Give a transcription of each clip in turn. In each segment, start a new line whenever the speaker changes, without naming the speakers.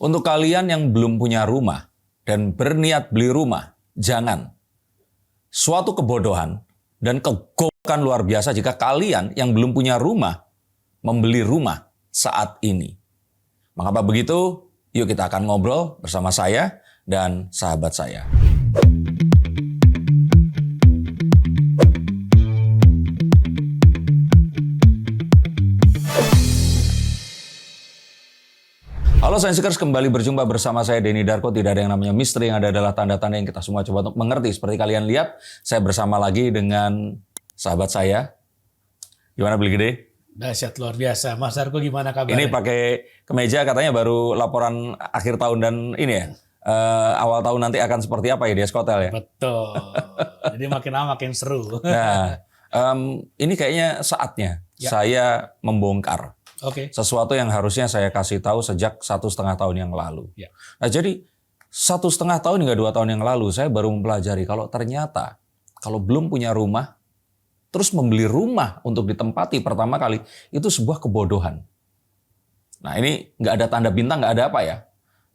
Untuk kalian yang belum punya rumah dan berniat beli rumah, jangan. Suatu kebodohan dan kegoblokan luar biasa jika kalian yang belum punya rumah membeli rumah saat ini. Mengapa begitu? Yuk kita akan ngobrol bersama saya dan sahabat saya. Halo Sainsikers, kembali berjumpa bersama saya Denny Darko. Tidak ada yang namanya misteri, yang ada adalah tanda-tanda yang kita semua coba untuk mengerti. Seperti kalian lihat, saya bersama lagi dengan sahabat saya. Gimana beli gede?
Dahsyat luar biasa. Mas Darko gimana kabarnya?
Ini pakai kemeja, katanya baru laporan akhir tahun dan ini ya, awal tahun nanti akan seperti apa ya di Eskotel ya?
Betul. Jadi makin lama makin seru.
Nah, ini kayaknya saatnya saya membongkar.
Oke.
Sesuatu yang harusnya saya kasih tahu sejak 1,5 tahun yang lalu.
Ya.
Nah, jadi 1,5 tahun hingga 2 tahun yang lalu saya baru mempelajari kalau ternyata kalau belum punya rumah, terus membeli rumah untuk ditempati pertama kali, itu sebuah kebodohan. Nah, ini nggak ada tanda bintang, nggak ada apa ya.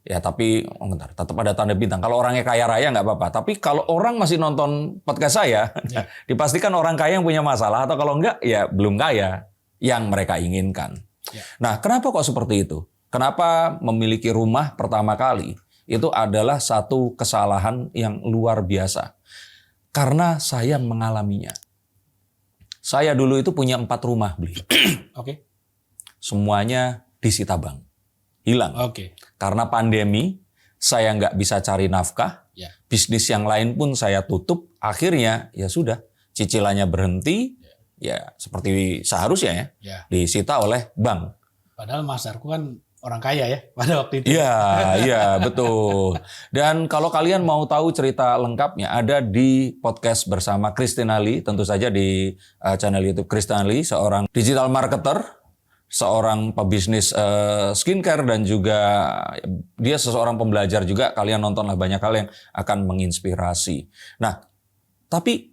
Ya, tapi bentar, tetap ada tanda bintang. Kalau orangnya kaya raya nggak apa-apa. Tapi kalau orang masih nonton podcast saya, dipastikan orang kaya yang punya masalah, atau kalau nggak, ya belum kaya yang mereka inginkan.
Ya.
Nah, kenapa kok seperti itu? Kenapa memiliki rumah pertama kali itu adalah satu kesalahan yang luar biasa? Karena saya mengalaminya. Saya dulu itu punya 4 rumah beli.
Oke.
Semuanya disita bank. Hilang.
Oke.
Karena pandemi, saya nggak bisa cari nafkah.
Ya.
Bisnis yang lain pun saya tutup. Akhirnya, ya sudah. Cicilannya berhenti. Ya, seperti seharusnya
Ya.
disita oleh bank.
Padahal Mas Darko kan orang kaya ya pada waktu itu.
Iya, betul. Dan kalau kalian mau tahu cerita lengkapnya, ada di podcast bersama Christina Lee, tentu saja di channel YouTube Christina Lee, seorang digital marketer, seorang pebisnis skincare, dan juga dia seseorang pembelajar juga. Kalian nontonlah, banyak hal yang akan menginspirasi. Nah, tapi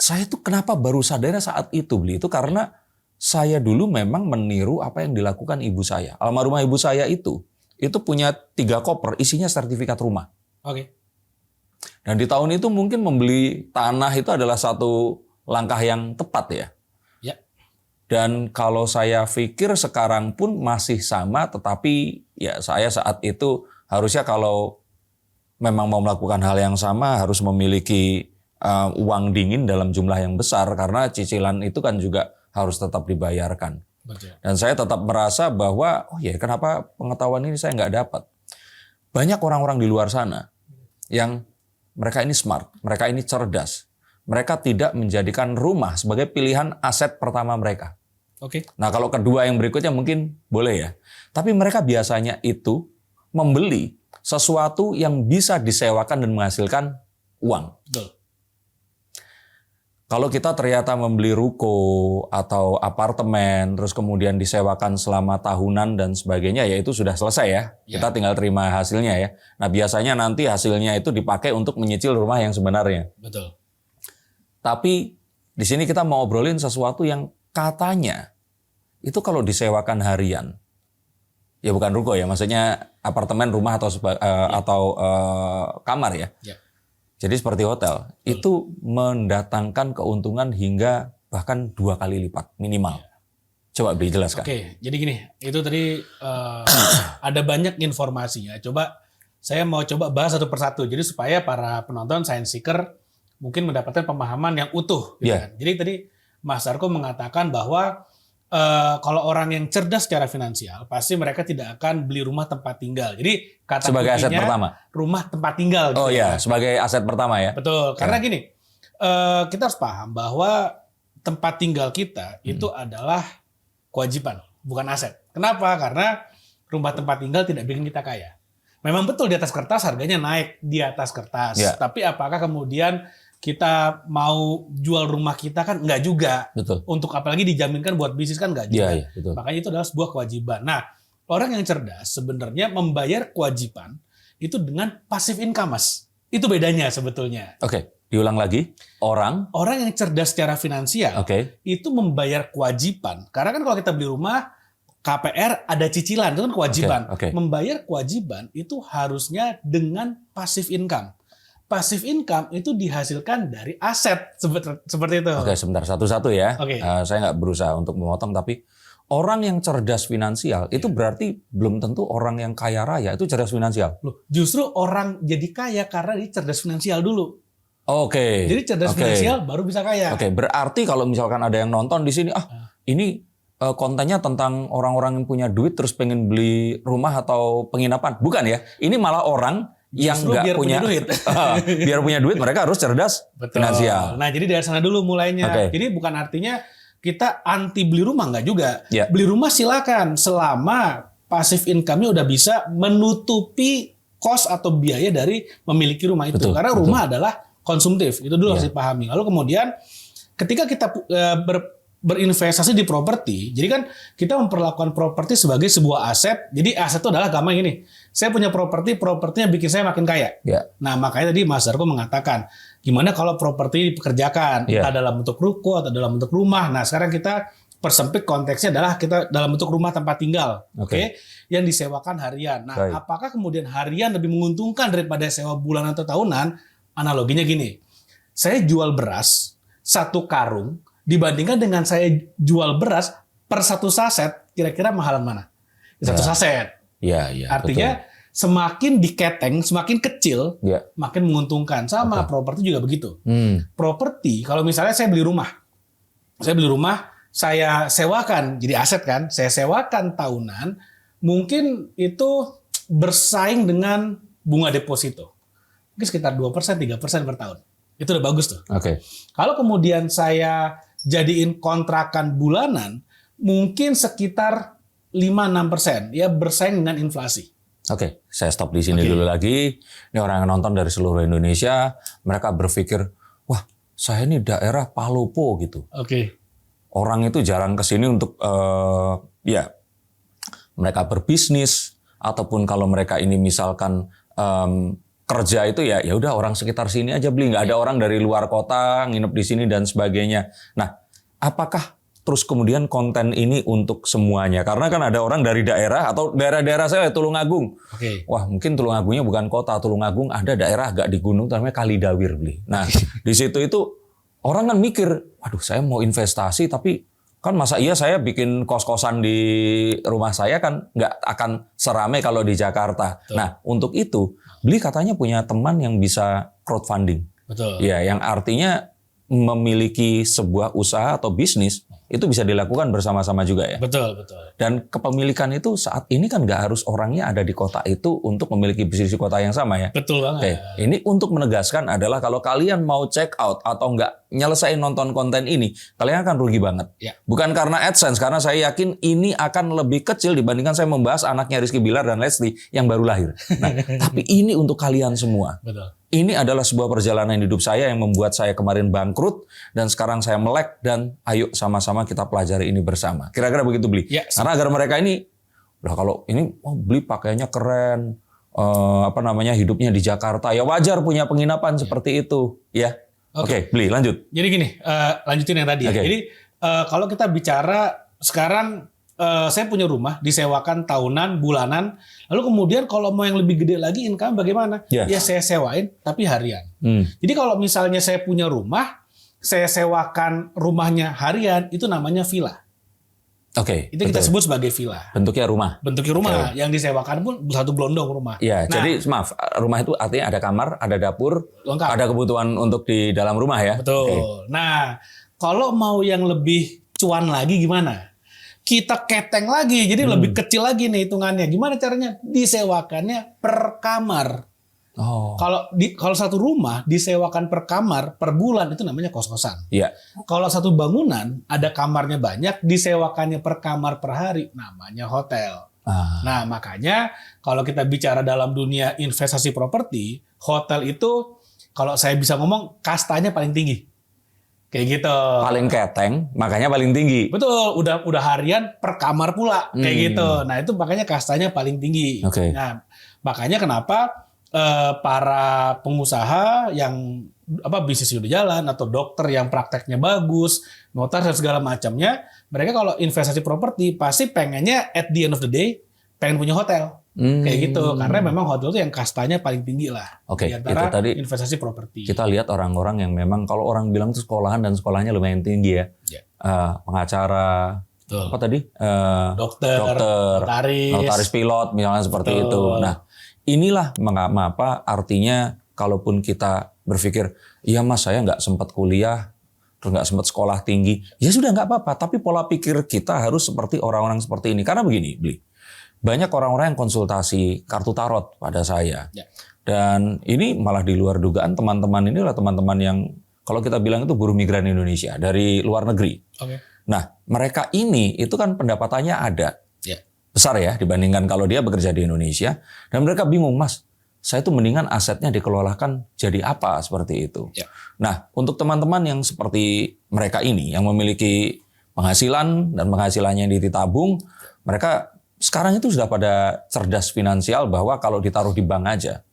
saya tuh kenapa baru sadarnya saat itu beli itu karena saya dulu memang meniru apa yang dilakukan ibu saya. Almarhumah ibu saya itu punya 3 koper isinya sertifikat rumah.
Oke.
Dan di tahun itu mungkin membeli tanah itu adalah satu langkah yang tepat ya.
Ya.
Dan kalau saya pikir sekarang pun masih sama, tetapi ya saya saat itu harusnya kalau memang mau melakukan hal yang sama harus memiliki uang dingin dalam jumlah yang besar, karena cicilan itu kan juga harus tetap dibayarkan.
Betul.
Dan saya tetap merasa bahwa, oh ya, kenapa pengetahuan ini saya nggak dapat? Banyak orang-orang di luar sana yang mereka ini smart, mereka ini cerdas. Mereka tidak menjadikan rumah sebagai pilihan aset pertama mereka.
Oke.
Nah, kalau kedua yang berikutnya mungkin boleh ya. Tapi mereka biasanya itu membeli sesuatu yang bisa disewakan dan menghasilkan uang.
Betul.
Kalau kita ternyata membeli ruko atau apartemen, terus kemudian disewakan selama tahunan dan sebagainya, ya itu sudah selesai ya. Kita tinggal terima hasilnya ya. Nah, biasanya nanti hasilnya itu dipakai untuk menyicil rumah yang sebenarnya.
Betul.
Tapi di sini kita mau obrolin sesuatu yang katanya itu kalau disewakan harian, ya bukan ruko ya, maksudnya apartemen, rumah atau kamar ya.
Ya.
Jadi seperti hotel, itu mendatangkan keuntungan hingga bahkan 2 kali lipat minimal. Coba dijelaskan.
Oke, jadi gini, itu tadi ada banyak informasinya. Coba saya mau bahas satu persatu, jadi supaya para penonton Science Seeker mungkin mendapatkan pemahaman yang utuh. Gitu kan. Jadi tadi Mas Darko mengatakan bahwa kalau orang yang cerdas secara finansial, pasti mereka tidak akan beli rumah tempat tinggal. Jadi kata
sebagai aset pertama,
rumah tempat tinggal. Gitu
oh iya, sebagai aset pertama ya.
Betul. Karena gini, kita harus paham bahwa tempat tinggal kita itu adalah kewajiban, bukan aset. Kenapa? Karena rumah tempat tinggal tidak bikin kita kaya. Memang betul di atas kertas harganya naik di atas kertas.
Ya.
Tapi apakah kemudian kita mau jual rumah kita kan enggak juga.
Betul.
Untuk apalagi dijaminkan buat bisnis kan enggak juga.
Iya, betul.
Makanya itu adalah sebuah kewajiban. Nah, orang yang cerdas sebenarnya membayar kewajiban itu dengan passive income, Mas. Itu bedanya sebetulnya.
Oke, diulang lagi. Orang
yang cerdas secara finansial itu membayar kewajiban. Karena kan kalau kita beli rumah KPR ada cicilan, itu kan kewajiban.
Oke.
Membayar kewajiban itu harusnya dengan passive income. Passive income itu dihasilkan dari aset seperti itu.
Oke, sebentar satu-satu ya.
Oke.
Saya nggak berusaha untuk memotong, tapi orang yang cerdas finansial itu berarti belum tentu orang yang kaya raya itu cerdas finansial.
Loh, justru orang jadi kaya karena dia cerdas finansial dulu.
Oke.
Jadi cerdas finansial baru bisa kaya.
Oke, berarti kalau misalkan ada yang nonton di sini, ini kontennya tentang orang-orang yang punya duit terus pengen beli rumah atau penginapan. Bukan ya. Ini malah orang yang nggak punya
duit.
Biar punya duit mereka harus cerdas finansial.
Nah, jadi dari sana dulu mulainya.
Oke.
Jadi bukan artinya kita anti beli rumah, nggak juga.
Ya.
Beli rumah silakan selama passive income-nya udah bisa menutupi cost atau biaya dari memiliki rumah itu.
Betul,
Karena rumah adalah konsumtif. Itu dulu harus
Ya.
dipahami. Lalu kemudian ketika kita berinvestasi di properti, jadi kan kita memperlakukan properti sebagai sebuah aset. Jadi aset itu adalah gampang ini. Saya punya properti, propertinya bikin saya makin kaya.
Ya.
Nah, makanya tadi Mas Darko mengatakan, gimana kalau properti dipekerjakan,
Ya.
entah dalam bentuk ruko atau dalam bentuk rumah. Nah, sekarang kita persempit konteksnya adalah kita dalam bentuk rumah tempat tinggal,
Oke.
yang disewakan harian. Nah,
Baik.
apakah kemudian harian lebih menguntungkan daripada sewa bulanan atau tahunan? Analoginya gini, saya jual beras 1 karung dibandingkan dengan saya jual beras per 1 saset, kira-kira mahalan mana? 1
Ya.
saset.
Ya, ya.
Artinya semakin diketeng, semakin kecil,
Ya.
makin menguntungkan. Sama properti juga begitu. Properti, kalau misalnya saya beli rumah, saya sewakan, jadi aset kan, saya sewakan tahunan, mungkin itu bersaing dengan bunga deposito. Mungkin sekitar 2%, 3% per tahun. Itu udah bagus tuh.
Oke.
Kalau kemudian saya jadiin kontrakan bulanan, mungkin sekitar 5-6%, ya bersaing dengan inflasi.
Oke, saya stop di sini
Oke.
dulu lagi. Ini orang yang nonton dari seluruh Indonesia, mereka berpikir, wah, saya ini daerah Palopo gitu.
Oke.
Orang itu jarang ke sini untuk ya mereka berbisnis ataupun kalau mereka ini misalkan kerja itu ya udah orang sekitar sini aja beli, nggak ada orang dari luar kota nginep di sini dan sebagainya. Nah, apakah terus kemudian konten ini untuk semuanya? Karena kan ada orang dari daerah atau daerah-daerah saya Tulungagung.
Oke.
Wah, mungkin Tulungagungnya bukan kota, Tulungagung ada daerah agak di gunung namanya Kalidawir beli. Nah, di situ itu orang kan mikir, waduh saya mau investasi tapi kan masa iya saya bikin kos-kosan di rumah saya kan nggak akan seramai kalau di Jakarta.
Betul.
Nah, untuk itu Beli katanya punya teman yang bisa crowdfunding.
Betul.
Ya, yang artinya memiliki sebuah usaha atau bisnis itu bisa dilakukan bersama-sama juga ya.
Betul, betul.
Dan kepemilikan itu saat ini kan nggak harus orangnya ada di kota itu untuk memiliki bisnis di kota yang sama ya.
Betul banget.
Oke, ini untuk menegaskan adalah kalau kalian mau check out atau nggak nyelesain nonton konten ini, kalian akan rugi banget.
Ya.
Bukan karena AdSense, karena saya yakin ini akan lebih kecil dibandingkan saya membahas anaknya Rizky Bilar dan Leslie yang baru lahir. Nah, tapi ini untuk kalian semua.
Betul.
Ini adalah sebuah perjalanan hidup saya yang membuat saya kemarin bangkrut dan sekarang saya melek dan ayo sama-sama kita pelajari ini bersama. Kira-kira begitu Beli.
Ya,
Karena agar mereka ini, udah kalau ini Beli pakaiannya keren, hidupnya di Jakarta, ya wajar punya penginapan seperti itu, ya. Oke, Beli lanjut.
Jadi gini, lanjutin yang tadi ya.
Oke.
Jadi kalau kita bicara sekarang, saya punya rumah disewakan tahunan, bulanan. Lalu kemudian kalau mau yang lebih gede lagi income bagaimana?
Ya.
Ya saya sewain tapi harian.
Hmm.
Jadi kalau misalnya saya punya rumah, saya sewakan rumahnya harian, itu namanya villa.
Oke.
Itu kita
betul.
sebut sebagai villa.
Bentuknya rumah.
Bentuknya rumah, yang disewakan pun satu gelondong rumah.
Ya,
Nah,
jadi maaf, rumah itu artinya ada kamar, ada dapur,
lengkap.
ada kebutuhan untuk di dalam rumah ya.
Betul.
Oke.
Nah, kalau mau yang lebih cuan lagi gimana? Kita keteng lagi, jadi lebih kecil lagi nih hitungannya. Gimana caranya? Disewakannya per kamar.
Oh.
Kalau satu rumah disewakan per kamar per bulan itu namanya kos-kosan.
Iya.
Kalau satu bangunan ada kamarnya banyak, disewakannya per kamar per hari namanya hotel.
Ah.
Nah, makanya kalau kita bicara dalam dunia investasi properti, hotel itu kalau saya bisa ngomong kastanya paling tinggi. Kayak gitu.
Paling keteng, makanya paling tinggi.
Betul, udah harian per kamar pula kayak gitu. Nah, itu makanya kastanya paling tinggi.
Oke.
Nah, makanya kenapa para pengusaha yang bisnis udah jalan atau dokter yang prakteknya bagus, notaris dan segala macamnya, mereka kalau investasi properti pasti pengennya at the end of the day pengen punya hotel. Kayak gitu. Karena memang hotel itu yang kastanya paling tinggi lah.
Oke,
Di antara
itu tadi
investasi properti.
kita lihat orang-orang yang memang kalau orang bilang itu sekolahan dan sekolahnya lumayan tinggi ya.
Ya.
Pengacara,
Betul.
apa tadi?
Dokter,
notaris pilot misalnya seperti
Betul.
itu. Nah, inilah mengapa artinya kalaupun kita berpikir, iya mas saya nggak sempat kuliah, terus nggak sempat sekolah tinggi, ya sudah nggak apa-apa. Tapi pola pikir kita harus seperti orang-orang seperti ini. Karena begini, Bli, banyak orang-orang yang konsultasi kartu tarot pada saya.
Ya.
Dan ini malah di luar dugaan teman-teman ini adalah teman-teman yang kalau kita bilang itu buruh migran Indonesia dari luar negeri.
Oke.
Nah, mereka ini itu kan pendapatannya ada.
Ya.
Besar ya dibandingkan kalau dia bekerja di Indonesia. Dan mereka bingung, mas, saya tuh mendingan asetnya dikelolakan jadi apa seperti itu.
Ya.
Nah, untuk teman-teman yang seperti mereka ini, yang memiliki penghasilan dan penghasilannya ditabung, mereka sekarang itu sudah pada cerdas finansial bahwa kalau ditaruh di bank aja,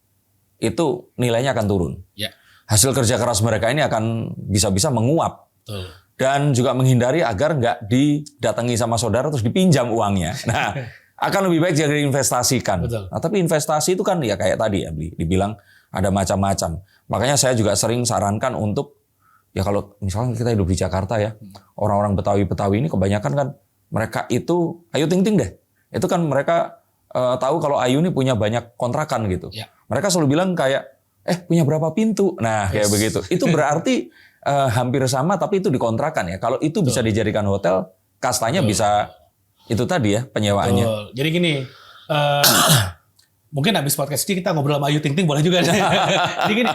itu nilainya akan turun.
Ya.
Hasil kerja keras mereka ini akan bisa-bisa menguap.
Betul.
Dan juga menghindari agar nggak didatangi sama saudara terus dipinjam uangnya. Nah, akan lebih baik jadi investasikan.
Betul.
Nah, tapi investasi itu kan ya kayak tadi ya, dibilang ada macam-macam. Makanya saya juga sering sarankan untuk, ya kalau misalnya kita hidup di Jakarta ya, orang-orang Betawi-Betawi ini kebanyakan kan mereka itu, Ayu Ting Ting deh. Itu kan mereka tahu kalau Ayu ini punya banyak kontrakan gitu.
Ya.
Mereka selalu bilang kayak, punya berapa pintu? Nah, kayak begitu. Itu berarti hampir sama tapi itu dikontrakan ya. Kalau itu bisa dijadikan hotel, kastanya bisa itu tadi ya penyewaannya.
Betul. Jadi gini, mungkin habis podcast ini kita ngobrol sama Ayu Ting Ting boleh juga. Jadi gini,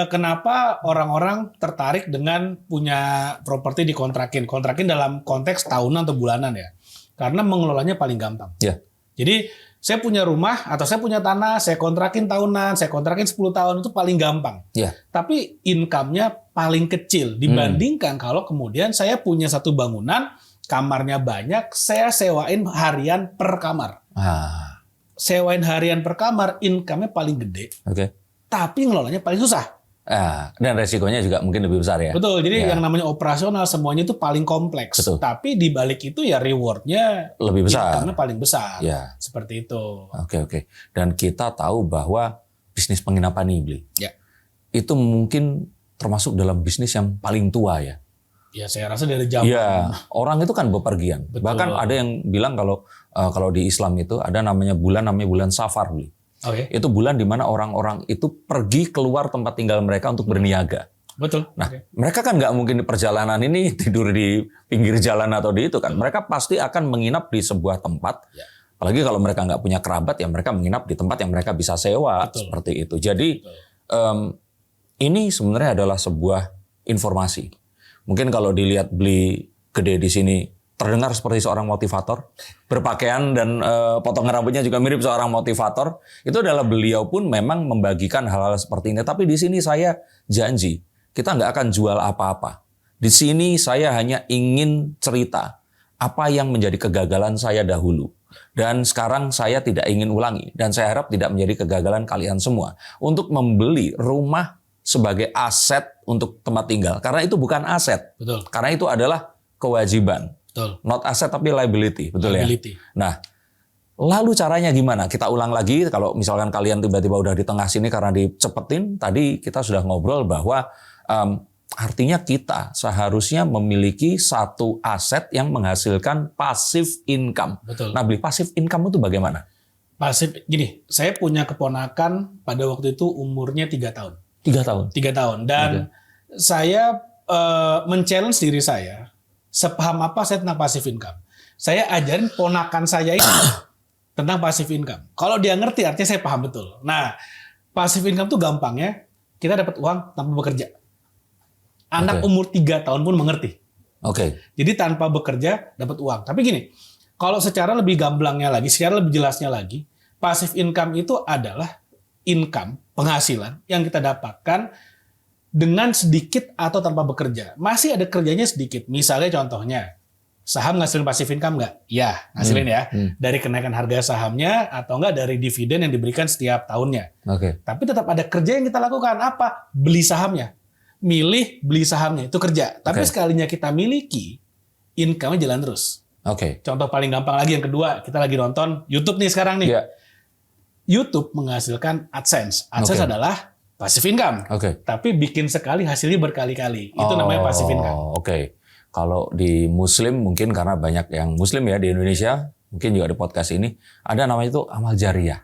kenapa orang-orang tertarik dengan punya properti dikontrakin? Kontrakin dalam konteks tahunan atau bulanan ya. Karena mengelolanya paling gampang.
Ya.
Jadi saya punya rumah atau saya punya tanah, saya kontrakin tahunan, saya kontrakin 10 tahun itu paling gampang.
Ya.
Tapi income-nya paling kecil dibandingkan kalau kemudian saya punya satu bangunan, kamarnya banyak, saya sewain harian per kamar. Sewain harian per kamar, income-nya paling gede.
Oke.
Tapi ngelolanya paling susah.
Dan resikonya juga mungkin lebih besar ya.
Betul, jadi yang namanya operasional semuanya itu paling kompleks.
Betul.
Tapi di balik itu ya reward-nya
lebih besar.
income-nya paling besar.
Ya.
Seperti itu.
Oke. Dan kita tahu bahwa bisnis penginapan ini, Bli,
Ya.
itu mungkin termasuk dalam bisnis yang paling tua ya.
Ya saya rasa dari zaman.
Iya, orang itu kan bepergian.
Betul.
Bahkan ada yang bilang kalau di Islam itu ada namanya bulan Safar, Bli.
Oke.
Itu bulan di mana orang-orang itu pergi keluar tempat tinggal mereka untuk berniaga.
Betul.
Nah, mereka kan nggak mungkin di perjalanan ini tidur di pinggir jalan atau di itu kan. Mereka pasti akan menginap di sebuah tempat.
Ya.
Apalagi kalau mereka nggak punya kerabat, ya mereka menginap di tempat yang mereka bisa sewa.
Betul.
Seperti itu. Jadi ini sebenarnya adalah sebuah informasi. Mungkin kalau dilihat Bli gede di sini, terdengar seperti seorang motivator, berpakaian dan potongan rambutnya juga mirip seorang motivator. Itu adalah beliau pun memang membagikan hal-hal seperti ini. Tapi di sini saya janji, kita nggak akan jual apa-apa. Di sini saya hanya ingin cerita apa yang menjadi kegagalan saya dahulu. Dan sekarang saya tidak ingin ulangi. Dan saya harap tidak menjadi kegagalan kalian semua. Untuk membeli rumah sebagai aset untuk tempat tinggal. Karena itu bukan aset.
Betul.
Karena itu adalah kewajiban.
Betul.
Not asset tapi liability, betul
Liability.
ya? Nah, lalu caranya gimana? Kita ulang lagi, kalau misalkan kalian tiba-tiba udah di tengah sini karena dicepetin, tadi kita sudah ngobrol bahwa artinya kita seharusnya memiliki satu aset yang menghasilkan passive income.
Betul.
Nah, beli passive income itu bagaimana?
Pasif, gini, saya punya keponakan pada waktu itu umurnya 3 tahun.
3 tahun?
3 tahun. Dan saya men-challenge diri saya, sepaham apa saya tentang passive income. Saya ajarin ponakan saya ini tentang passive income. Kalau dia ngerti artinya saya paham betul. Nah, passive income tuh gampangnya kita dapat uang tanpa bekerja. Anak umur 3 tahun pun mengerti.
Oke.
Jadi tanpa bekerja dapat uang. Tapi gini, kalau secara lebih gamblangnya lagi, secara lebih jelasnya lagi, passive income itu adalah income, penghasilan yang kita dapatkan dengan sedikit atau tanpa bekerja. Masih ada kerjanya sedikit. Misalnya contohnya, saham ngasilin passive income nggak? Ya, ngasilin ya. Dari kenaikan harga sahamnya atau nggak dari dividen yang diberikan setiap tahunnya.
Oke.
Tapi tetap ada kerja yang kita lakukan. Apa? Beli sahamnya. Milih beli sahamnya. Itu kerja. Tapi sekalinya kita miliki, income-nya jalan terus.
Oke.
Contoh paling gampang lagi yang kedua, kita lagi nonton YouTube nih sekarang nih.
Iya.
YouTube menghasilkan AdSense. AdSense
Oke.
adalah passive income.
Oke.
Tapi bikin sekali hasilnya berkali-kali. Itu namanya passive income.
Oke. Kalau di Muslim mungkin karena banyak yang Muslim ya di Indonesia, mungkin juga di podcast ini ada namanya itu amal jariah.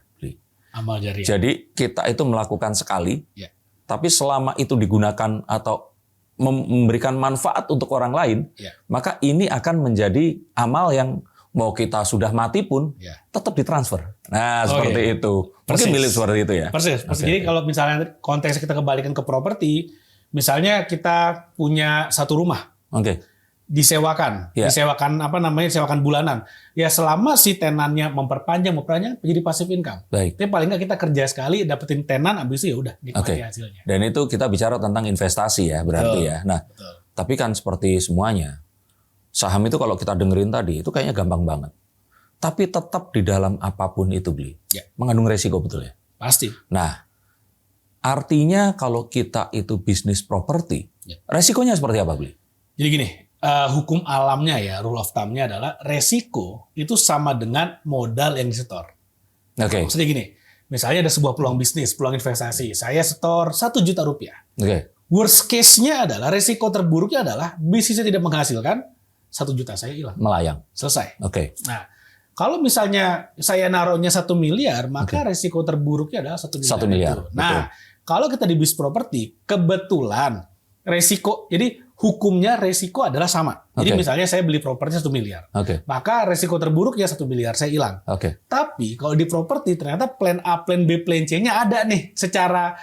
Amal jariah.
Jadi kita itu melakukan sekali,
Ya.
tapi selama itu digunakan atau memberikan manfaat untuk orang lain,
Ya.
maka ini akan menjadi amal yang mau kita sudah mati pun
Ya.
tetap ditransfer. Nah, seperti itu. Mungkin
Persis.
mirip seperti itu ya.
Persis.
Oke,
Jadi
oke.
kalau misalnya konteksnya kita kembalikan ke properti, misalnya kita punya satu rumah,
Oke.
disewakan,
Ya.
disewakan bulanan. Ya selama si tenannya memperpanjang menjadi passive income.
Baik.
Tapi paling nggak kita kerja sekali dapetin tenan, abis itu ya udah nikmati
Oke.
hasilnya.
Dan itu kita bicara tentang investasi ya, berarti
Betul.
ya. Nah,
Betul.
tapi kan seperti semuanya, saham itu kalau kita dengerin tadi, itu kayaknya gampang banget. Tapi tetap di dalam apapun itu, Bli,
Ya.
mengandung resiko, betul ya?
Pasti.
Nah, artinya kalau kita itu bisnis properti,
Ya.
resikonya seperti apa, Bli?
Jadi gini, hukum alamnya ya, rule of thumb-nya adalah resiko itu sama dengan modal yang disetor.
Oke,
Maksudnya gini, misalnya ada sebuah peluang bisnis, peluang investasi, saya setor 1 juta rupiah.
oke,
Worst case-nya adalah, resiko terburuknya adalah bisnisnya tidak menghasilkan, 1 juta saya hilang.
melayang.
Selesai.
Oke,
Nah, kalau misalnya saya naruhnya 1 miliar, maka resiko terburuknya adalah 1 miliar.
1 miliar,
itu. Nah, kalau kita di bisnis properti, kebetulan resiko, jadi hukumnya resiko adalah sama. Jadi
Oke.
misalnya saya beli properti 1 miliar,
oke,
maka resiko terburuknya 1 miliar saya hilang.
oke.
Tapi kalau di properti ternyata plan A, plan B, plan C-nya ada nih secara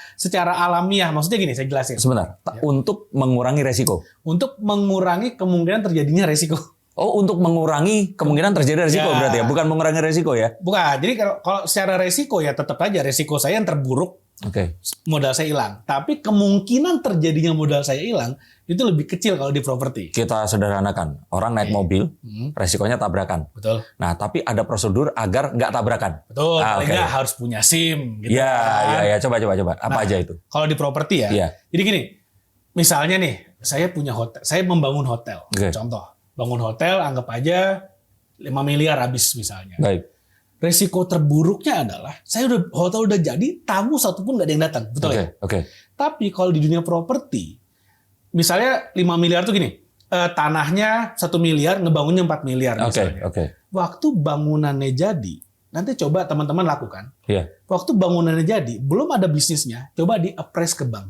alamiah. Maksudnya gini, saya jelasin.
Sebentar,
Ya.
untuk mengurangi resiko.
Untuk mengurangi kemungkinan terjadinya resiko.
Oh, untuk mengurangi kemungkinan terjadi resiko
Ya.
berarti ya, bukan mengurangi resiko ya?
Bukan. Jadi kalau secara resiko ya tetap aja resiko saya yang terburuk,
Oke,
modal saya hilang. Tapi kemungkinan terjadinya modal saya hilang itu lebih kecil kalau di properti.
kita sederhanakan. Orang naik
Oke.
mobil,
Hmm,
resikonya tabrakan.
betul.
Nah, tapi ada prosedur agar nggak tabrakan.
Betul.
Ah,
Paling
oke.
nggak harus punya SIM. Gitu
Ya,
kan.
ya, coba. Apa
Nah,
aja itu?
Kalau di properti ya.
Iya.
Jadi gini, misalnya nih, saya punya hotel, saya membangun hotel.
Oke.
Contoh, bangun hotel, anggap aja 5 miliar habis misalnya.
Baik.
Resiko terburuknya adalah hotel udah jadi, tamu satu pun nggak ada yang datang, betul
Oke,
ya?
oke.
Tapi kalau di dunia properti, misalnya 5 miliar tuh gini, tanahnya 1 miliar, ngebangunnya 4 miliar
Oke,
misalnya.
oke.
Waktu bangunannya jadi, nanti coba teman-teman lakukan.
Iya.
Waktu bangunannya jadi, belum ada bisnisnya, coba di-appraise ke bank.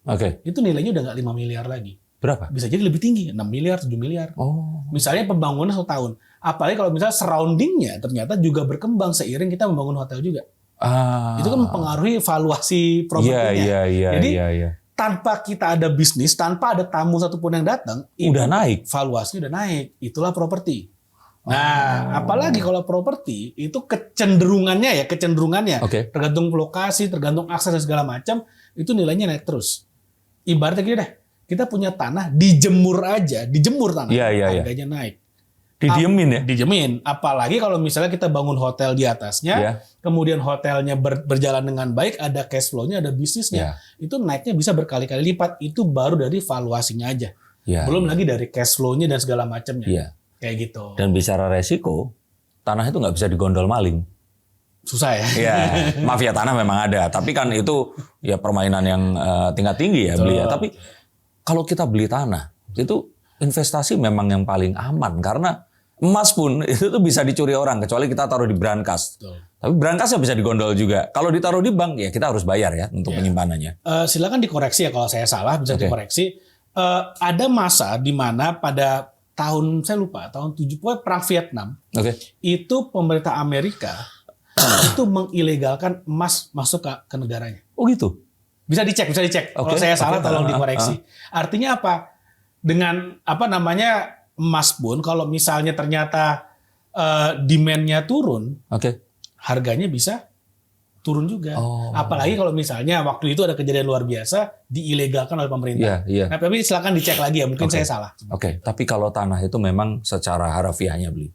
Oke.
Itu nilainya udah nggak 5 miliar lagi.
Berapa?
Bisa jadi lebih tinggi, 6 miliar, 7 miliar.
Oh.
Misalnya pembangunan 1 tahun. Apalagi kalau misalnya surrounding-nya ternyata juga berkembang seiring kita membangun hotel juga.
Ah.
Itu kan mempengaruhi valuasi propertinya.
Iya.
Jadi,
Iya.
tanpa kita ada bisnis, tanpa ada tamu satupun yang datang,
Udah naik.
valuasinya udah naik. Itulah properti. Nah, apalagi kalau properti itu kecenderungannya,
Oke.
tergantung lokasi, tergantung akses dan segala macam, itu nilainya naik terus. Ibaratnya gini deh, kita punya tanah, dijemur tanah,
Iya.
harganya naik.
Didiemin ya?
Dijamin. Apalagi kalau misalnya kita bangun hotel di atasnya,
Iya.
kemudian hotelnya berjalan dengan baik, ada cash flow-nya, ada bisnisnya, itu naiknya bisa berkali-kali lipat. Itu baru dari valuasinya aja.
Iya.
Belum lagi dari cash flow-nya dan segala macamnya.
Iya.
Kayak gitu.
Dan bicara resiko, tanah itu nggak bisa digondol maling.
Susah ya.
Iya, mafia tanah memang ada. Tapi kan itu ya permainan yang tingkat tinggi ya
Betul.
beli ya. Tapi kalau kita beli tanah, itu investasi memang yang paling aman. Karena emas pun itu tuh bisa dicuri orang. Kecuali kita taruh di brankas.
Betul.
Tapi brankasnya bisa digondol juga. Kalau ditaruh di bank ya kita harus bayar ya untuk
Iya.
penyimpanannya.
Silakan dikoreksi ya kalau saya salah, bisa
Oke.
dikoreksi. Ada masa di mana pada tahun, saya lupa, tahun 70 perang Vietnam,
Oke.
itu pemerintah Amerika itu mengilegalkan emas masuk ke negaranya.
Oh gitu.
Bisa dicek. Kalau
Oke,
saya salah
oke.
tolong dikoreksi. Artinya apa? Dengan emas pun kalau misalnya ternyata demand-nya turun,
Oke.
harganya bisa turun juga.
Oh.
Apalagi kalau misalnya waktu itu ada kejadian luar biasa diilegalkan oleh pemerintah.
Iya.
Nah, tapi silakan dicek lagi ya, mungkin
Oke.
saya salah.
Oke, tapi kalau tanah itu memang secara harafiahnya beli.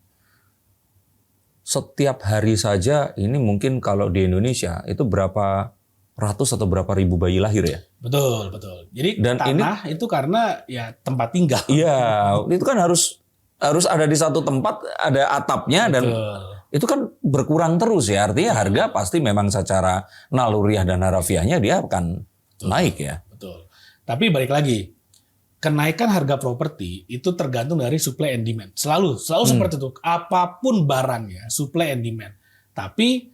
Setiap hari saja ini mungkin kalau di Indonesia itu berapa ratus atau berapa ribu bayi lahir ya?
Betul. Jadi
Dan
tanah itu karena ya tempat tinggal.
Iya, itu kan harus harus ada di satu tempat, ada atapnya dan itu kan berkurang terus ya. Artinya harga pasti memang secara naluriah dan harafiahnya dia akan naik ya.
Betul. Tapi balik lagi, kenaikan harga properti itu tergantung dari supply and demand. Selalu seperti itu. Apapun barangnya, supply and demand. Tapi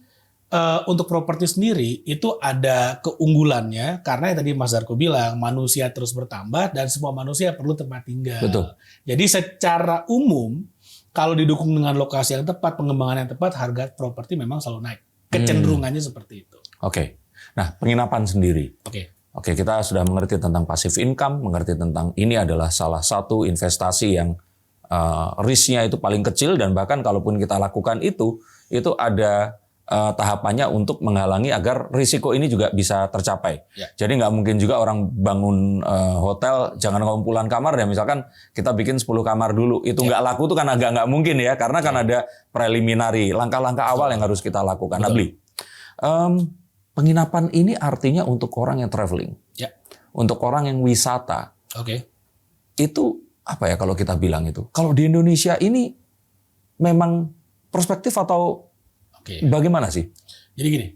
untuk properti sendiri itu ada keunggulannya karena yang tadi Mas Darko bilang manusia terus bertambah dan semua manusia perlu tempat tinggal.
Betul.
Jadi secara umum kalau didukung dengan lokasi yang tepat, pengembangan yang tepat, harga properti memang selalu naik. Kecenderungannya seperti itu.
Oke. Nah, penginapan sendiri.
Oke,
kita sudah mengerti tentang passive income, mengerti tentang ini adalah salah satu investasi yang risknya itu paling kecil dan bahkan kalaupun kita lakukan itu ada tahapannya untuk menghalangi agar risiko ini juga bisa tercapai.
Ya.
Jadi nggak mungkin juga orang bangun hotel jangan kumpulan kamar ya, misalkan kita bikin 10 kamar dulu itu nggak laku tuh kan agak nggak mungkin ya karena kan ada preliminary langkah-langkah awal yang harus kita lakukan. Nah, Bli, penginapan ini artinya untuk orang yang traveling, untuk orang yang wisata. Itu apa ya kalau kita bilang itu? Kalau di Indonesia ini memang perspektif atau bagaimana sih?
Jadi gini,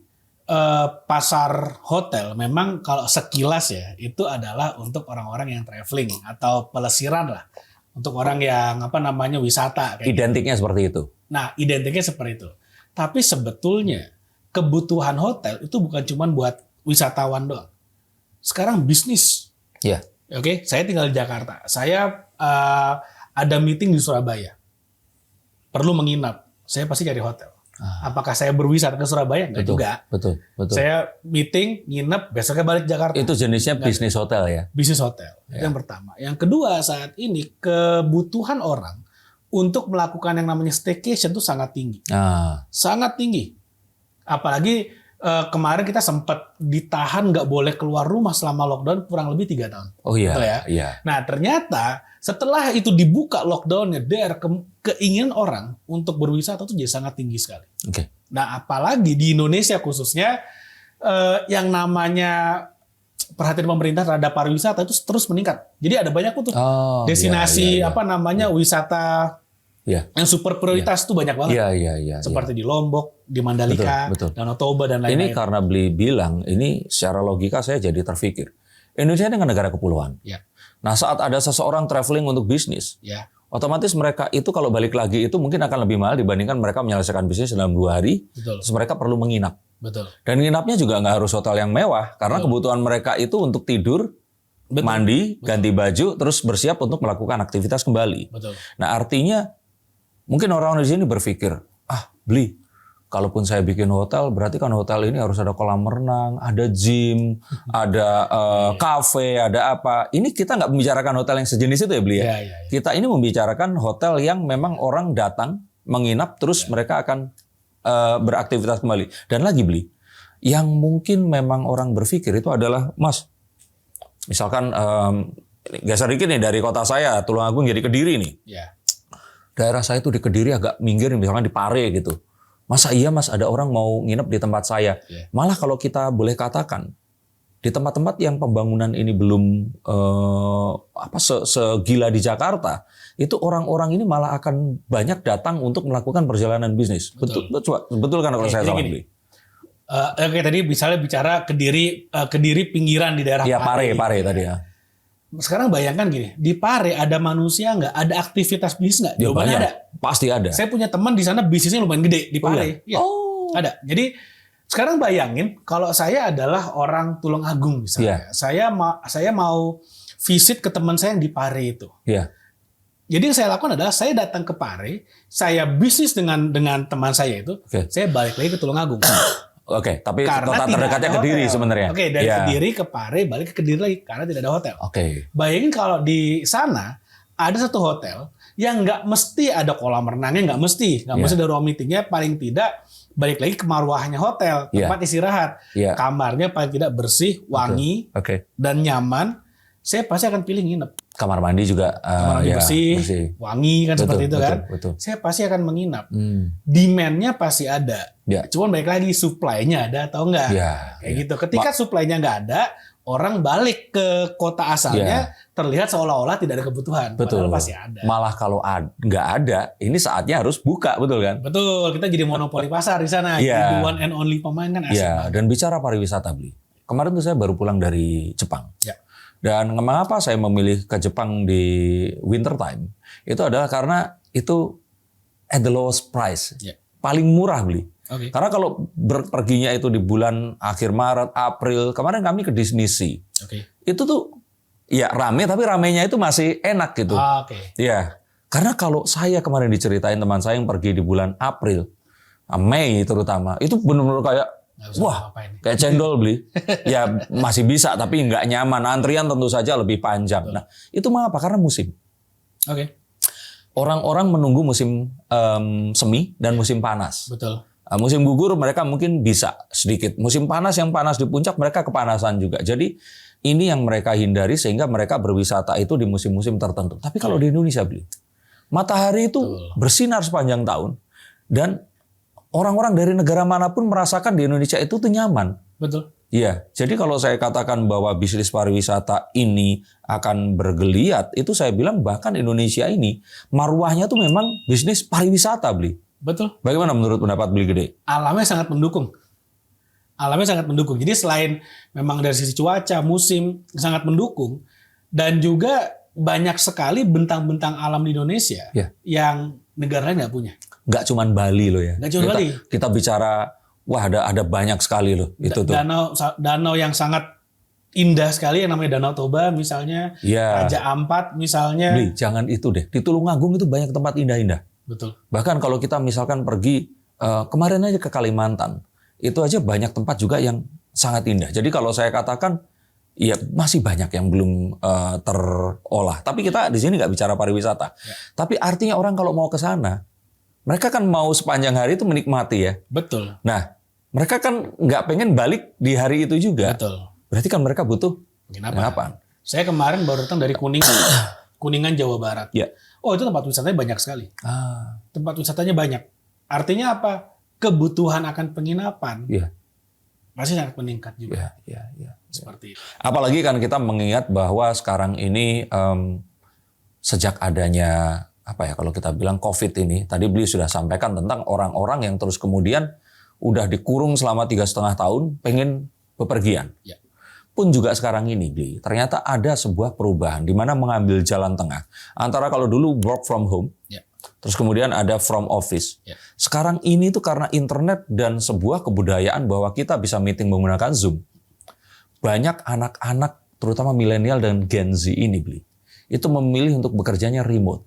pasar hotel memang kalau sekilas ya itu adalah untuk orang-orang yang traveling atau pelesiran lah, untuk orang yang wisata.
Identiknya seperti itu.
Nah, identiknya seperti itu. Tapi sebetulnya kebutuhan hotel itu bukan cuma buat wisatawan doang. Sekarang bisnis.
Ya.
Saya tinggal di Jakarta. Saya ada meeting di Surabaya. Perlu menginap. Saya pasti cari hotel. Apakah saya berwisata ke Surabaya? Enggak juga.
Betul.
Saya meeting, nginep, besoknya balik Jakarta.
Itu jenisnya bisnis hotel ya?
Bisnis hotel. Itu yang pertama. Yang kedua, saat ini kebutuhan orang untuk melakukan yang namanya staycation itu sangat tinggi. Sangat tinggi. Apalagi kemarin kita sempat ditahan nggak boleh keluar rumah selama lockdown kurang lebih 3 tahun.
Oh iya.
Betul ya?
Iya.
Nah ternyata setelah itu dibuka lockdownnya, keinginan orang untuk berwisata itu jadi sangat tinggi sekali. Nah apalagi di Indonesia khususnya yang namanya perhatian pemerintah terhadap pariwisata itu terus meningkat. Jadi ada banyak tuh destinasi wisata yang super prioritas tuh banyak banget. Seperti di Lombok, di Mandalika, Danau Toba dan lain-lain.
Ini karena Bli bilang, ini secara logika saya jadi terpikir. Indonesia ini kan negara kepulauan. Nah saat ada seseorang traveling untuk bisnis, otomatis mereka itu kalau balik lagi itu mungkin akan lebih mahal dibandingkan mereka menyelesaikan bisnis dalam 2 hari. Terus mereka perlu menginap. Dan nginapnya juga nggak harus hotel yang mewah, karena kebutuhan mereka itu untuk tidur, mandi, ganti baju, terus bersiap untuk melakukan aktivitas kembali. Nah artinya mungkin orang di sini berpikir, Bli, kalaupun saya bikin hotel, berarti kan hotel ini harus ada kolam renang, ada gym, ada kafe, ada apa. Ini kita nggak membicarakan hotel yang sejenis itu ya, Bli ya? Kita ini membicarakan hotel yang memang orang datang, menginap, terus mereka akan beraktivitas kembali. Dan lagi, Bli, yang mungkin memang orang berpikir itu adalah, Mas, misalkan geser dikit nih dari kota saya, Tulungagung jadi Kediri nih. Daerah saya itu di Kediri agak minggir, misalkan di Pare gitu. Masa iya Mas ada orang mau nginep di tempat saya? Malah kalau kita boleh katakan, di tempat-tempat yang pembangunan ini belum segila di Jakarta, itu orang-orang ini malah akan banyak datang untuk melakukan perjalanan bisnis. Betul kan kalau saya salah?
Tadi misalnya bicara Kediri pinggiran di daerah
Pare tadi ya.
Sekarang bayangkan gini, di Pare ada manusia nggak? Ada aktivitas bisnis nggak? Jawabannya ada.
Pasti ada.
Saya punya teman di sana bisnisnya lumayan gede di Pare. Ada. Jadi sekarang bayangin kalau saya adalah orang Tulungagung misalnya, saya mau visit ke teman saya yang di Pare itu. Jadi yang saya lakukan adalah saya datang ke Pare, saya bisnis dengan teman saya itu, saya balik lagi ke Tulungagung.
Tapi kota terdekatnya Kediri sebenarnya.
Dari Kediri ke Pare, balik ke Kediri lagi karena tidak ada hotel. Bayangin kalau di sana ada satu hotel yang nggak mesti ada kolam renangnya, nggak mesti ada ruang meetingnya, paling tidak balik lagi ke marwahnya hotel, tempat istirahat. Kamarnya paling tidak bersih, wangi, dan nyaman. saya pasti akan pilih nginep.
Kamar mandi juga
Kamar mandi bersih, wangi kan,
betul,
seperti itu
betul,
kan.
Betul.
Saya pasti akan menginap. Demand-nya pasti ada.
Ya.
Cuman balik lagi supply-nya ada atau enggak.
Ya,
Kayak gitu. Ketika supply-nya nggak ada, orang balik ke kota asalnya terlihat seolah-olah tidak ada kebutuhan.
Betul.
Padahal pasti ada.
Malah kalau nggak ada, ini saatnya harus buka, betul kan?
Betul. Kita jadi monopoli pasar di sana.
Iya.
Jadi one and only pemain kan asik.
Iya. Dan bicara pariwisata, Bli. Kemarin tuh saya baru pulang dari Jepang.
Ya.
Dan mengapa saya memilih ke Jepang di winter time? Itu adalah karena itu at the lowest price.
Ya.
Paling murah, Bli.
Oke.
Karena kalau perginya itu di bulan akhir Maret, April, kemarin kami ke Disney Sea.
Oke.
Itu tuh ya rame, tapi ramenya itu masih enak gitu.
Oke.
Ya, karena kalau saya kemarin diceritain teman saya yang pergi di bulan April, Mei terutama, itu benar-benar kayak
Nggak bisa
wah,
ngapain.
kayak cendol, Bli. Ya masih bisa, tapi nggak nyaman. Antrian tentu saja lebih panjang. Nah, itu mengapa? Karena musim.
Oke.
Orang-orang menunggu musim semi dan musim panas.
Betul.
Musim gugur mereka mungkin bisa sedikit. Musim panas yang panas di puncak mereka kepanasan juga. Jadi ini yang mereka hindari sehingga mereka berwisata itu di musim-musim tertentu. Tapi kalau di Indonesia, Bli, matahari itu bersinar sepanjang tahun dan orang-orang dari negara manapun merasakan di Indonesia itu tuh nyaman.
Betul.
Iya, jadi kalau saya katakan bahwa bisnis pariwisata ini akan bergeliat, itu saya bilang bahkan Indonesia ini marwahnya tuh memang bisnis pariwisata, Bli.
Betul.
Bagaimana menurut pendapat Bli Gede?
Alamnya sangat mendukung. Alamnya sangat mendukung. Jadi selain memang dari sisi cuaca, musim sangat mendukung, dan juga banyak sekali bentang-bentang alam di Indonesia yang negara lain nggak punya.
Nggak cuman Bali loh ya.
Nggak cuma Bali.
Kita bicara, wah ada banyak sekali loh. Itu tuh.
Danau yang sangat indah sekali yang namanya Danau Toba misalnya, Raja Ampat misalnya.
Bli, jangan itu deh. Di Tulungagung itu banyak tempat indah-indah.
Betul.
Bahkan kalau kita misalkan pergi kemarin aja ke Kalimantan, itu aja banyak tempat juga yang sangat indah. Jadi kalau saya katakan, ya masih banyak yang belum terolah. Tapi kita di sini nggak bicara pariwisata. Ya. Tapi artinya orang kalau mau ke sana, mereka kan mau sepanjang hari itu menikmati ya.
Betul.
Nah, mereka kan nggak pengen balik di hari itu juga.
Betul.
Berarti kan mereka butuh
penginapan. Saya kemarin baru datang dari Kuningan, Jawa Barat.
Ya.
Oh, itu tempat wisatanya banyak sekali. Tempat wisatanya banyak. Artinya apa? Kebutuhan akan penginapan masih sangat meningkat juga.
Ya.
Seperti itu.
Apalagi kan kita mengingat bahwa sekarang ini sejak adanya kalau kita bilang COVID ini, tadi Bli sudah sampaikan tentang orang-orang yang terus kemudian udah dikurung selama 3,5 tahun, pengen bepergian.
Ya.
Pun juga sekarang ini, Bli, ternyata ada sebuah perubahan di mana mengambil jalan tengah. Antara kalau dulu work from home, terus kemudian ada from office. Sekarang ini tuh karena internet dan sebuah kebudayaan bahwa kita bisa meeting menggunakan Zoom. Banyak anak-anak, terutama milenial dan Gen Z ini, Bli, itu memilih untuk bekerjanya remote.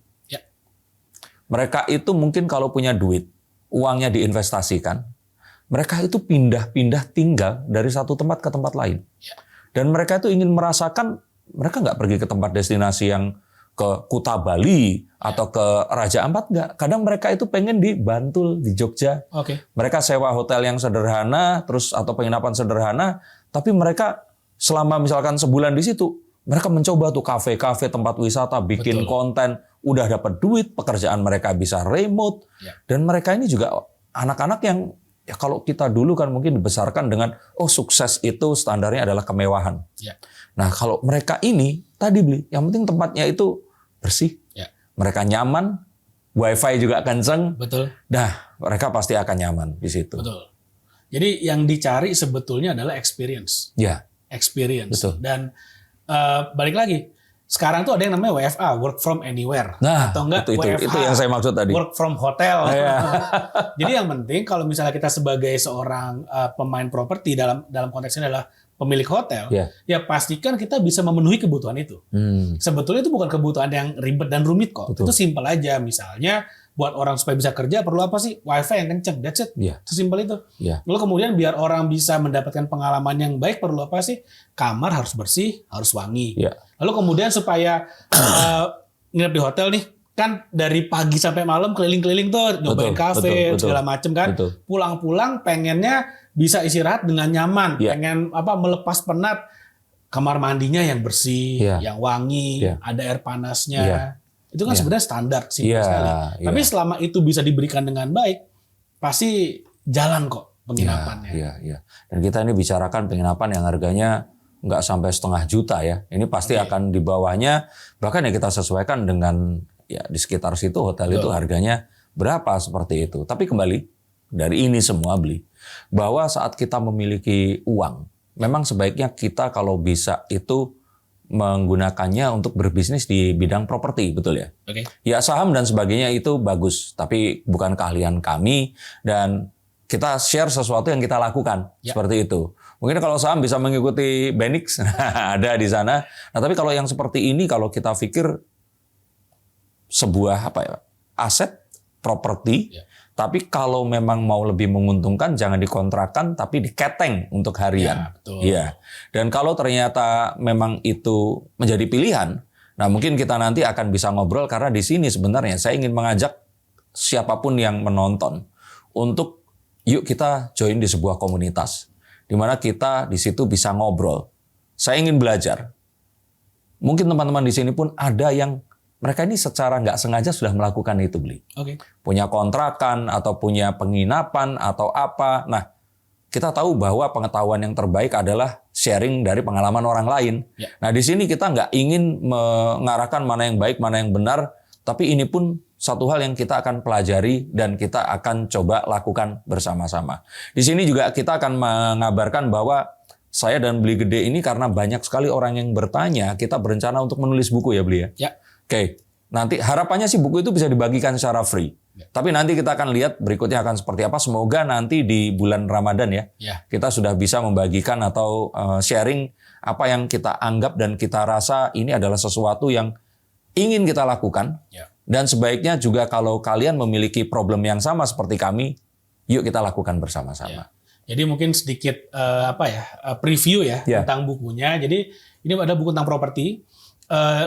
Mereka itu mungkin kalau punya duit, uangnya diinvestasikan, mereka itu pindah-pindah tinggal dari satu tempat ke tempat lain. Dan mereka itu ingin merasakan, mereka nggak pergi ke tempat destinasi yang ke Kuta Bali atau ke Raja Ampat, nggak. Kadang mereka itu pengen di Bantul, di Jogja. Mereka sewa hotel yang sederhana, terus atau penginapan sederhana, tapi mereka selama misalkan sebulan di situ, mereka mencoba tuh kafe-kafe, tempat wisata, bikin konten, udah dapat duit, pekerjaan mereka bisa remote, dan mereka ini juga anak-anak yang ya kalau kita dulu kan mungkin dibesarkan dengan sukses itu standarnya adalah kemewahan. Nah kalau mereka ini tadi Bli, yang penting tempatnya itu bersih, mereka nyaman, wifi juga kenceng, nah mereka pasti akan nyaman di situ.
Betul. Jadi yang dicari sebetulnya adalah experience. Experience.
Betul.
Dan balik lagi, sekarang tuh ada yang namanya WFA, work from anywhere.
Nah,
atau enggak
itu yang saya maksud tadi.
Work from hotel. Jadi yang penting kalau misalnya kita sebagai seorang pemain properti dalam konteksnya adalah pemilik hotel, ya pastikan kita bisa memenuhi kebutuhan itu. Sebetulnya itu bukan kebutuhan yang ribet dan rumit kok. Itu simpel aja. Misalnya buat orang supaya bisa kerja perlu apa sih? Wifi yang kenceng, that's it. Sesimpel itu. Lalu kemudian biar orang bisa mendapatkan pengalaman yang baik perlu apa sih? Kamar harus bersih, harus wangi. Lalu kemudian supaya nginep di hotel nih, kan dari pagi sampai malam keliling-keliling tuh, nyobain kafe, segala macem kan. Pulang-pulang pengennya bisa istirahat dengan nyaman, pengen melepas penat. kamar mandinya yang bersih, yang wangi, ada air panasnya. Itu kan sebenarnya standar sih sekali. Tapi selama itu bisa diberikan dengan baik, pasti jalan kok penginapannya.
Dan kita ini bicarakan penginapan yang harganya nggak sampai 0,5 juta ya. Ini pasti akan di bawahnya. Bahkan ya kita sesuaikan dengan ya di sekitar situ hotel itu harganya berapa seperti itu. Tapi kembali dari ini semua bahwa saat kita memiliki uang, memang sebaiknya kita kalau bisa itu menggunakannya untuk berbisnis di bidang properti, betul ya? Ya saham dan sebagainya itu bagus, tapi bukan keahlian kami dan kita share sesuatu yang kita lakukan seperti itu. Mungkin kalau saham bisa mengikuti Benix, ada di sana. Nah, tapi kalau yang seperti ini, kalau kita pikir sebuah aset properti. Tapi kalau memang mau lebih menguntungkan, jangan dikontrakkan, tapi diketeng untuk harian. Dan kalau ternyata memang itu menjadi pilihan, nah mungkin kita nanti akan bisa ngobrol karena di sini sebenarnya saya ingin mengajak siapapun yang menonton untuk yuk kita join di sebuah komunitas, di mana kita di situ bisa ngobrol. Saya ingin belajar. Mungkin teman-teman di sini pun ada yang mereka ini secara nggak sengaja sudah melakukan itu, punya kontrakan atau punya penginapan atau apa. Nah, kita tahu bahwa pengetahuan yang terbaik adalah sharing dari pengalaman orang lain. Nah, di sini kita nggak ingin mengarahkan mana yang baik, mana yang benar, tapi ini pun satu hal yang kita akan pelajari dan kita akan coba lakukan bersama-sama. Di sini juga kita akan mengabarkan bahwa saya dan Beli Gede ini karena banyak sekali orang yang bertanya, kita berencana untuk menulis buku ya, Beli ya? Oke, nanti harapannya sih buku itu bisa dibagikan secara free. Tapi nanti kita akan lihat berikutnya akan seperti apa. Semoga nanti di bulan Ramadan kita sudah bisa membagikan atau sharing apa yang kita anggap dan kita rasa ini adalah sesuatu yang ingin kita lakukan. Dan sebaiknya juga kalau kalian memiliki problem yang sama seperti kami, yuk kita lakukan bersama-sama.
Jadi mungkin sedikit preview tentang bukunya. Jadi ini ada buku tentang properti.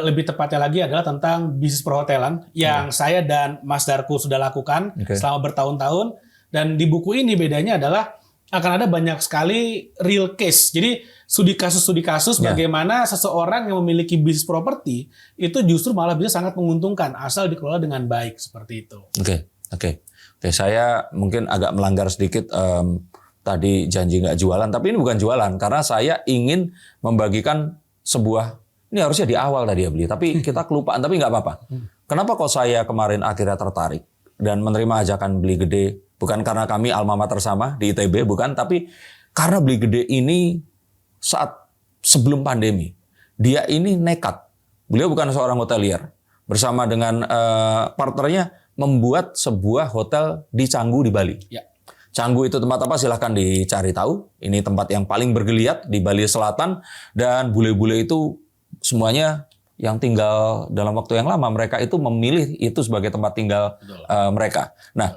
Lebih tepatnya lagi adalah tentang bisnis perhotelan yang saya dan Mas Darko sudah lakukan selama bertahun-tahun. Dan di buku ini bedanya adalah akan ada banyak sekali real case. Jadi studi kasus bagaimana seseorang yang memiliki bisnis properti itu justru malah bisa sangat menguntungkan asal dikelola dengan baik seperti itu.
Oke, saya mungkin agak melanggar sedikit tadi janji nggak jualan, tapi ini bukan jualan karena saya ingin membagikan sebuah. Ini harusnya di awal tadi ya Beli, tapi kita kelupaan, tapi nggak apa-apa. Kenapa kok saya kemarin akhirnya tertarik dan menerima ajakan Beli Gede? Bukan karena kami alma mater sama di ITB, bukan, tapi karena Beli Gede ini saat sebelum pandemi, dia ini nekat. Beliau bukan seorang hotelier, bersama dengan partnernya membuat sebuah hotel di Canggu di Bali. Canggu itu tempat apa? Silahkan dicari tahu. Ini tempat yang paling bergeliat di Bali Selatan dan bule-bule itu semuanya yang tinggal dalam waktu yang lama, mereka itu memilih itu sebagai tempat tinggal mereka. Nah,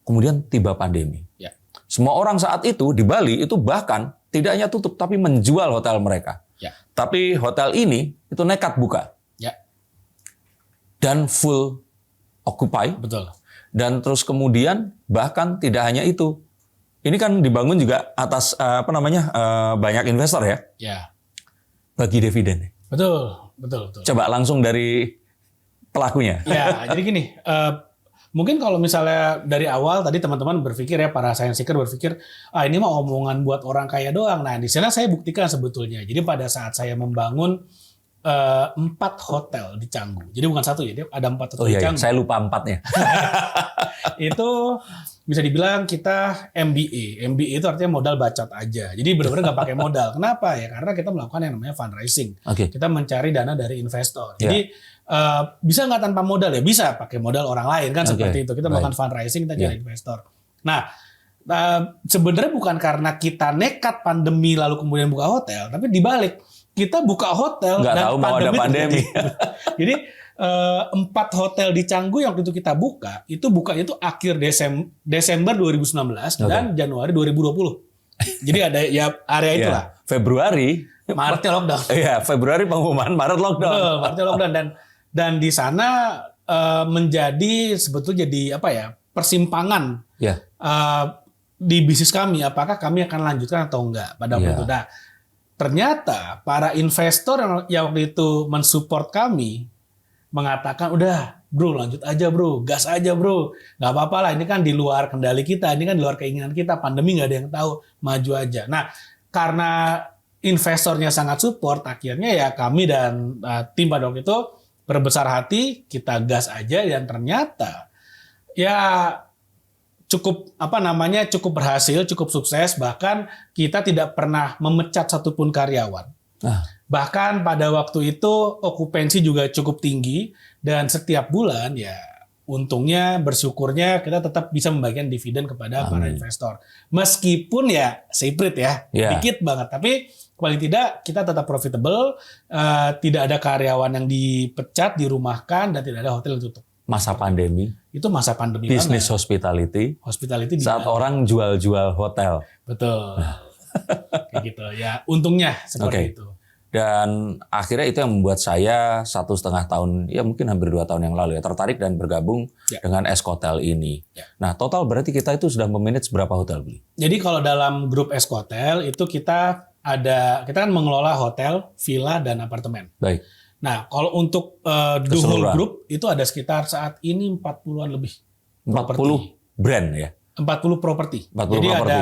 kemudian tiba pandemi. Semua orang saat itu di Bali itu bahkan tidak hanya tutup, tapi menjual hotel mereka. Tapi hotel ini itu nekat buka. Dan full occupy. Dan terus kemudian bahkan tidak hanya itu. Ini kan dibangun juga atas banyak investor ya. Bagi dividen.
Betul.
Coba langsung dari pelakunya.
Jadi gini, mungkin kalau misalnya dari awal tadi teman-teman berpikir ya, para science seeker berpikir, ini mah omongan buat orang kaya doang. Nah, di sana saya buktikan sebetulnya. Jadi pada saat saya membangun 4 hotel di Canggu. Jadi bukan satu ya, ada 4 hotel di Canggu.
Saya lupa 4-nya.
Itu bisa dibilang kita MBA. MBA itu artinya modal bacot aja. Jadi benar-benar nggak pakai modal. Kenapa ya? Karena kita melakukan yang namanya fundraising. Kita mencari dana dari investor. Jadi bisa nggak tanpa modal ya? Bisa pakai modal orang lain kan seperti itu. Kita melakukan fundraising, kita cari investor. Nah, sebenarnya bukan karena kita nekat pandemi lalu kemudian buka hotel, tapi dibalik kita buka hotel
nggak
dan
tahu mau ada pandemi.
Jadi 4 hotel di Canggu yang waktu itu kita buka itu akhir Desember 2019 dan Januari 2020. Jadi ada ya area itulah.
Februari,
Maretnya lockdown.
Iya, Februari pengumuman, Maret lockdown.
Betul, Maretnya lockdown dan di sana menjadi sebetulnya jadi persimpangan di bisnis kami. Apakah kami akan lanjutkan atau enggak pada waktu itu. Nah, ternyata para investor yang waktu itu mensupport kami mengatakan, udah bro lanjut aja bro, gas aja bro, nggak apa-apa lah, ini kan di luar kendali kita, ini kan di luar keinginan kita, pandemi nggak ada yang tahu, maju aja. Nah, karena investornya sangat support, akhirnya ya kami dan tim pada waktu itu berbesar hati, kita gas aja, dan ternyata ya cukup cukup berhasil, cukup sukses, bahkan kita tidak pernah memecat satupun karyawan. Bahkan pada waktu itu okupansi juga cukup tinggi, dan setiap bulan ya untungnya, bersyukurnya kita tetap bisa membagikan dividen kepada para investor. Meskipun ya siprit ya, dikit banget, tapi paling tidak kita tetap profitable, tidak ada karyawan yang dipecat, dirumahkan, dan tidak ada hotel yang tutup.
Masa pandemi.
Itu masa pandemi
Bisnis
banget. Hospitality
saat orang jual-jual hotel.
Betul. Kayak gitu ya. Untungnya seperti itu.
Dan akhirnya itu yang membuat saya 1,5 tahun, ya mungkin hampir 2 tahun yang lalu ya, tertarik dan bergabung dengan Eskotel ini. Nah, total berarti kita itu sudah memanage berapa hotel, Bli?
Jadi kalau dalam grup Eskotel itu kita kan mengelola hotel, villa, dan apartemen.
Baik.
Nah, kalau untuk the whole group itu ada sekitar saat ini 40-an lebih.
40
properti.
brand ya?
40 properti.
40
Jadi
properti.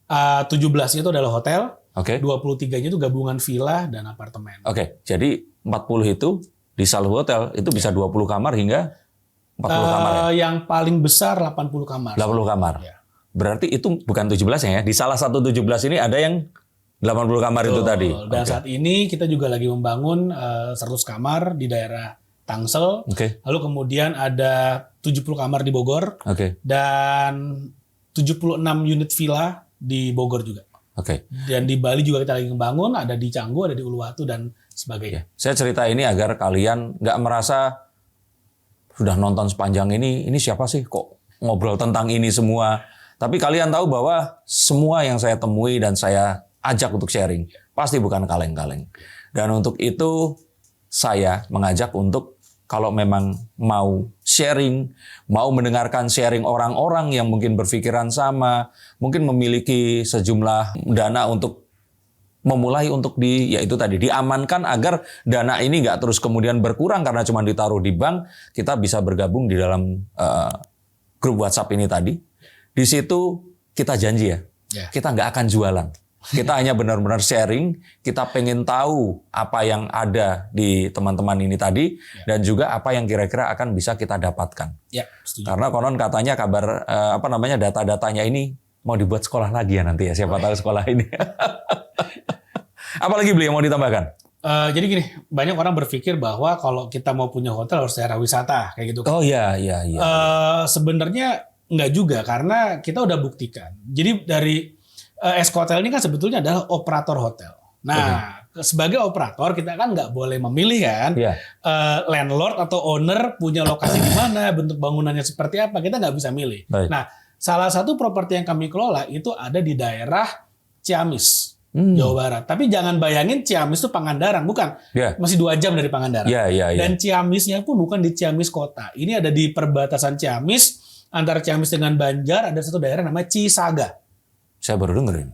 ada 17 itu adalah hotel, 23-nya itu gabungan villa dan apartemen.
Jadi 40 itu di satu hotel itu bisa 20 kamar hingga 40 kamar ya?
Yang paling besar 80 kamar.
80 kamar.
Ya.
Berarti itu bukan 17 ya? Di salah satu 17 ini ada yang 80 kamar itu tadi.
Dan saat ini kita juga lagi membangun 100 kamar di daerah Tangsel. Lalu kemudian ada 70 kamar di Bogor. Dan 76 unit villa di Bogor juga. Dan di Bali juga kita lagi membangun, ada di Canggu, ada di Uluwatu, dan sebagainya.
Saya cerita ini agar kalian nggak merasa sudah nonton sepanjang ini siapa sih kok ngobrol tentang ini semua. Tapi kalian tahu bahwa semua yang saya temui dan saya ajak untuk sharing pasti bukan kaleng-kaleng. Dan untuk itu saya mengajak untuk kalau memang mau sharing, mau mendengarkan sharing orang-orang yang mungkin berpikiran sama, mungkin memiliki sejumlah dana untuk memulai untuk yaitu tadi diamankan agar dana ini nggak terus kemudian berkurang karena cuma ditaruh di bank, kita bisa bergabung di dalam grup WhatsApp ini tadi. Di situ kita janji ya, kita nggak akan jualan. Kita hanya benar-benar sharing, kita pengen tahu apa yang ada di teman-teman ini tadi, dan juga apa yang kira-kira akan bisa kita dapatkan.
Setuju.
Karena konon katanya kabar data-datanya ini mau dibuat sekolah lagi ya nanti ya, siapa tahu sekolah ini. Apalagi Beli yang mau ditambahkan?
Jadi gini, banyak orang berpikir bahwa kalau kita mau punya hotel harus daerah wisata kayak gitu.
Oh iya.
Sebenarnya enggak juga, karena kita udah buktikan. Jadi dari Eskotel ini kan sebetulnya adalah operator hotel. Nah, sebagai operator kita kan nggak boleh memilih kan, landlord atau owner punya lokasi di mana, bentuk bangunannya seperti apa, kita nggak bisa milih. Nah, salah satu properti yang kami kelola itu ada di daerah Ciamis, Jawa Barat. Tapi jangan bayangin Ciamis itu Pangandaran, bukan. Masih 2 jam dari Pangandaran. Dan Ciamisnya pun bukan di Ciamis kota. Ini ada di perbatasan Ciamis, antara Ciamis dengan Banjar, ada satu daerah namanya Cisaga.
Saya baru dengerin.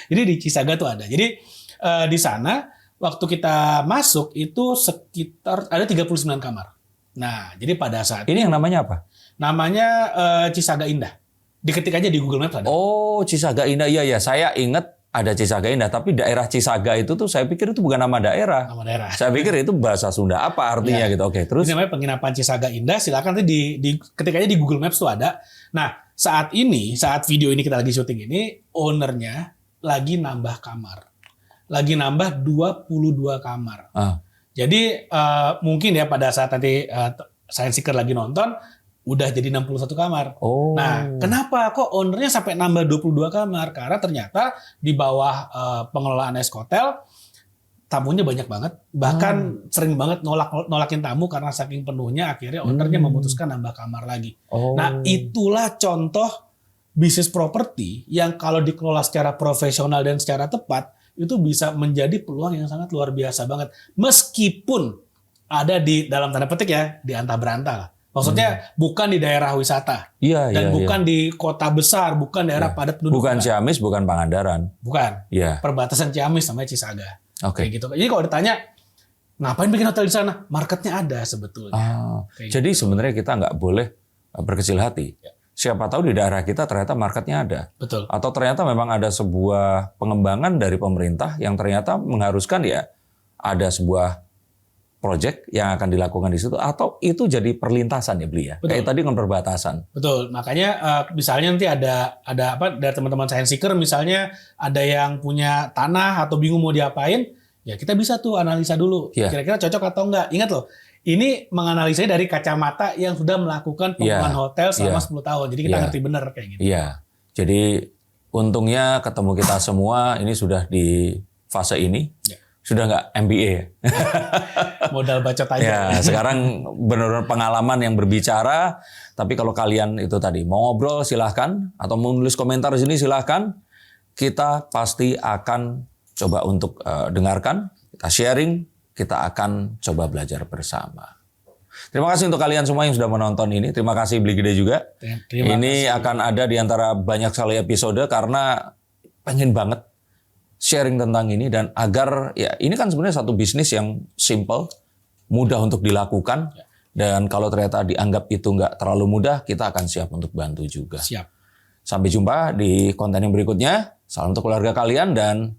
Ini di Cisaga tuh ada. Jadi di sana waktu kita masuk itu sekitar ada 39 kamar. Nah, jadi pada saat
ini yang namanya apa?
Namanya Cisaga Indah. Diketik aja di Google Maps ada.
Oh, Cisaga Indah. Iya, saya ingat ada Cisaga Indah, tapi daerah Cisaga itu tuh saya pikir itu bukan nama daerah.
Nama daerah.
Saya pikir itu bahasa Sunda. Apa artinya gitu? Terus
ini namanya penginapan Cisaga Indah. Silakan nanti ketik aja di Google Maps tuh ada. Nah, saat video ini kita lagi syuting ini, ownernya lagi nambah kamar. Lagi nambah 22 kamar. Jadi mungkin ya pada saat nanti Science Seeker lagi nonton, udah jadi 61 kamar. Nah, kenapa kok ownernya sampai nambah 22 kamar? Karena ternyata di bawah pengelolaan Eskotel, tamunya banyak banget, bahkan sering banget nolakin tamu karena saking penuhnya, akhirnya ownernya memutuskan nambah kamar lagi. Nah, itulah contoh bisnis properti yang kalau dikelola secara profesional dan secara tepat, itu bisa menjadi peluang yang sangat luar biasa banget. Meskipun ada di dalam tanda petik ya, di antah berantah lah. Maksudnya bukan di daerah wisata.
Iya,
Dan
iya,
bukan di kota besar, bukan daerah padat penduduk.
Bukan Ciamis, bukan Pangandaran.
Bukan.
Iya.
Perbatasan Ciamis sama Cisaga.
Oke.
Kayak gitu. Jadi kalau ditanya, ngapain bikin hotel di sana? Marketnya ada sebetulnya.
Jadi sebenarnya kita nggak boleh berkecil hati.
Ya.
Siapa tahu di daerah kita ternyata marketnya ada.
Betul.
Atau ternyata memang ada sebuah pengembangan dari pemerintah yang ternyata mengharuskan ya ada sebuah project yang akan dilakukan di situ, atau itu jadi perlintasan ya beli ya.
Betul.
Kayak tadi kan perbatasan.
Betul. Makanya misalnya nanti ada apa dari teman-teman science seeker, misalnya ada yang punya tanah atau bingung mau diapain, ya kita bisa tuh analisa dulu.
Iya.
Kira-kira cocok atau enggak. Ingat loh, ini menganalisanya dari kacamata yang sudah melakukan pengelolaan hotel selama 10 tahun. Jadi kita ngerti benar kayak gitu.
Iya. Jadi untungnya ketemu kita semua ini sudah di fase ini.
Ya.
Sudah nggak MBA.
Modal bacot aja.
Ya, sekarang benar-benar pengalaman yang berbicara. Tapi kalau kalian itu tadi mau ngobrol silahkan, atau mau nulis komentar di sini silahkan. Kita pasti akan coba untuk dengarkan, kita sharing, kita akan coba belajar bersama. Terima kasih untuk kalian semua yang sudah menonton ini. Terima kasih Beli Gede juga. Ini akan ada di antara banyak sekali episode karena pengen banget sharing tentang ini, dan agar ya ini kan sebenarnya satu bisnis yang simple, mudah untuk dilakukan, dan kalau ternyata dianggap itu nggak terlalu mudah, kita akan siap untuk bantu juga.
Siap.
Sampai jumpa di konten yang berikutnya. Salam untuk keluarga kalian dan